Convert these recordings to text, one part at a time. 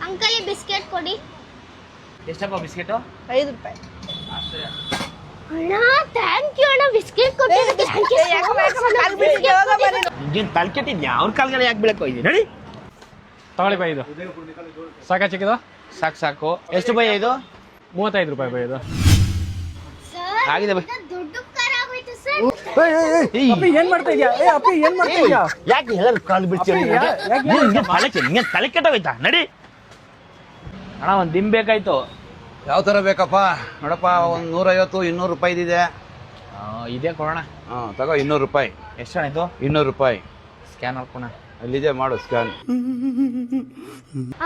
Uncle biscuit ಕೊಡಿ. ಎಷ್ಟಪ್ಪ biscuit? 5 ರೂಪಾಯಿ. ಅಣ್ಣ ಥ್ಯಾಂಕ್ ಯು ಅಣ್ಣ, ಬಿಸ್ಕೆಟ್ ಕೊಟ್ಟಿದ್ದಕ್ಕೆ ಥ್ಯಾಂಕ್ ಯು. ನಿಂಗೇನು ತಲೆ ಕೆಟ್ಟಿದ್ಯಾ? ಅವ್ರ ಕಾಲ್ಗಡೆ ಯಾಕೆ ಬೀಳಕ್ ಹೋಗಿದ್ದಿ? ನಡಿ ತಗೊಳ್ಳಿ ಬೈ, ಇದು ಸಾಕಾ ಚಿಕ್ಕದು? ಸಾಕು. ಎಷ್ಟು ಬೈ ಇದು? 35 ರೂಪಾಯಿ ಬೈ ಇದು. ಸರ್ ಆಗಿದೆ ಬೈ. ದೊಡ್ಡ ಉಪಕಾರ ಆಗೋಯ್ತು ಸರ್. ಅಪ್ಪಿ ಏನ್ ಮಾಡ್ತಾ ಇದ್ಯಾ? ಅಪ್ಪಿ ಏನ್ ಮಾಡ್ತಾ ಇದ್ಯಾ? ಯಾಕೆ ಎಲ್ಲರೂ ಕಾಲು ಬಿಡ್ತೀರಿ? ನಿಂಗೆ ತಲೆ ಕೆಟ್ಟೋಯ್ತಾ? ನಡಿ ಅಣ್ಣ, ಒಂದು ದಿಂಬ್ ಬೇಕಾಯ್ತು. ಯಾವ ಥರ ಬೇಕಪ್ಪ? ನೋಡಪ್ಪ, ಒಂದು 150 200 ರೂಪಾಯಿದಿದೆ. ಇದೇ ಕೊಡೋಣ. ತಗೋ 200 ರೂಪಾಯಿ. ಎಷ್ಟು ಅಣ್ಣ ಇದು? 200 ರೂಪಾಯಿ. ಸ್ಕ್ಯಾನ್ ಹಾಕೋಣ. ಅಲ್ಲಿದೆ, ಮಾಡು ಸ್ಕ್ಯಾನ್.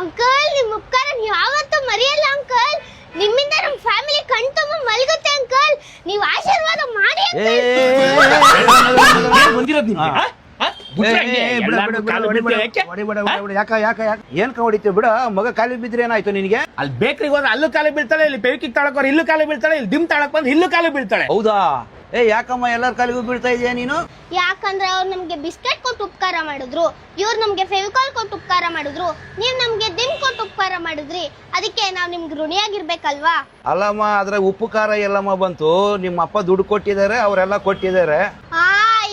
ಅಂಕಲ್ ನಿಮ್ ಉಪಕಾರ ಯಾವತ್ತೂ ಮರೆಯಲ್ಲ ಅಂಕಲ್. ನಿಮ್ಮಿಂದ ನಮ್ಮ ಫ್ಯಾಮಿಲಿ ಕಣ್ ತುಂಬ ಮಲಗುತ್ತೆ ಅಂಕಲ್. ನೀವು ಆಶೀರ್ವಾದ ಮಾಡಿ ಬಂದಿರೋದು ನಿಮ್ಗೆ? ಏನ್ ಹೊಡಿತೀವಿ ಬಿಡ, ಮಗ ಕಾಲಿ ಬಿದ್ರೆ ಏನಾಯ್ತು ನಿನಗೆ? ಅಲ್ಲಿ ಬೇಕ್ರಿಗೆ ಹೋದ್ರೆ ಅಲ್ಲೂ ಕಾಲು ಬೀಳ್ತಾಳೆ, ಇಲ್ಲಿ ಪೆವಿಕಿಗೆ ತಾಳಕ್ ಇಲ್ಲೂ ಕಾಲು ಬೀಳ್ತಾಳೆ, ಇಲ್ಲಿ ಡಿಮ್ ತಾಳಕ್ ಬಂದು ಇಲ್ಲೂ ಕಾಲು ಬೀಳ್ತಾಳೆ. ಹೌದಾ? ಯಾಕಮ್ಮ ಎಲ್ಲರ ಕಾಲಿಗೂ ಬೀಳ್ತಾ ಇದೆಯಾ ನೀನು? ಯಾಕಂದ್ರೆ ಅವ್ರು ನಮ್ಗೆ ಬಿಸ್ಕೆಟ್ ಕೊಟ್ಟು ಉಪಕಾರ ಮಾಡಿದ್ರು, ಇವ್ರು ನಮ್ಗೆ ಫೆವಿಕಾಲ್ ಕೊಟ್ಟು ಉಪಕಾರ ಮಾಡಿದ್ರು, ನೀವ್ ನಮ್ಗೆ ದಿಮ್ ಕೊಟ್ಟು ಉಪಕಾರ ಮಾಡಿದ್ರಿ. ಅದಕ್ಕೆ ನಾವ್ ನಿಮ್ಗೆ ಋಣಿಯಾಗಿರ್ಬೇಕಲ್ವಾ? ಅಲ್ಲಮ್ಮ, ಅದ್ರ ಉಪ್ಪು ಖಾರ ಎಲ್ಲಮ್ಮ ಬಂತು? ನಿಮ್ಮ ಅಪ್ಪ ದುಡ್ಡು ಕೊಟ್ಟಿದ್ದಾರೆ, ಅವರೆಲ್ಲ ಕೊಟ್ಟಿದ್ದಾರೆ.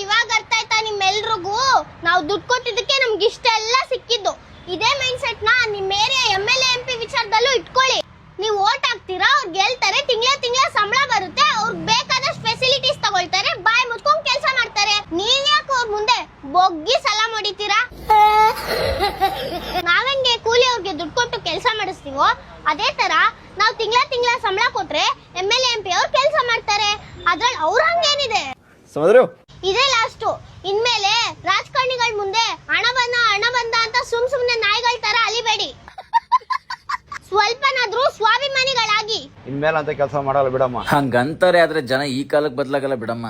ಇವಾಗ ಅರ್ಥ ಆಯ್ತಾ ನಿಮ್ಮೆಲ್ರಿಗೂ? ನಾವು ದುಡ್ಡು ಕೊಟ್ಟಿದ್ದಕ್ಕೆ ನಮ್ಗೆ ಇಷ್ಟೆಲ್ಲ ಸಿಕ್ಕಿದ್ದು. ಇದೇ ಮೈಂಡ್ ಸೆಟ್ ನ ನಿಮ್ ಏರಿಯಾ MLA MP ವಿಚಾರದಲ್ಲೂ ಇಟ್ಕೊಳ್ಳಿ. ನೀವು ಓಟ್ ಹಾಕ್ತೀರಾ, ಅವ್ರು ಗೆಲ್ತಾರೆ, ತಿಂಗಳ ಸಂಬಳ ಬರುತ್ತೆ, ಅವ್ರಿಗೆ ಬೇಕಾದಷ್ಟು ಫೆಸಿಲಿಟೀಸ್ ತಗೊಳ್ತಾರೆ, ಬಾಯ್ ಮುಚ್ಕೊಂಡ್ ಕೆಲಸ ಮಾಡ್ತಾರೆ. ನೀವ್ ಯಾಕೆ ಅವ್ರ ಮುಂದೆ ಬೊಗ್ಗಿ ಸಲಾಂ ಹೊಡಿತೀರಾ? ನಾವೆಂಗೆ ಕೂಲಿ ಅವ್ರಿಗೆ ದುಡ್ಡು ಕೊಟ್ಟು ಕೆಲಸ ಮಾಡಿಸ್ತೀವೋ ಅದೇ ತರ ನಾವು ತಿಂಗಳ ಸಂಬಳ ಕೊಟ್ರೆ MLA MP ಅವ್ರು ಕೆಲಸ ಮಾಡ್ತಾರೆ. ಅದ್ರಲ್ಲಿ ಅವ್ರ ಹಂಗೇನಿದೆ? ಇದೇ ಲಾಸ್ಟು. ಇನ್ಮೇಲೆ ರಾಜಕಾರಣಿಗಳ ಮುಂದೆ ಹಣ ಬಂದ ಅಂತ ಸುಮ್ನೆ ನಾಯಿಗಳ ತರ ಅಲಿಬೇಡಿ. ಸ್ವಲ್ಪನಾದ್ರೂ ಸ್ವಾಭಿಮಾನಿಗಳಾಗಿ. ಇನ್ಮೇಲೆ ಅಂತ ಕೆಲಸ ಮಾಡಲ್ಲ ಬಿಡಮ್ಮ. ಹಂಗಂತಾರೆ, ಆದ್ರೆ ಜನ ಈ ಕಾಲಕ್ಕೆ ಬದಲಾಗಲ್ಲ ಬಿಡಮ್ಮ.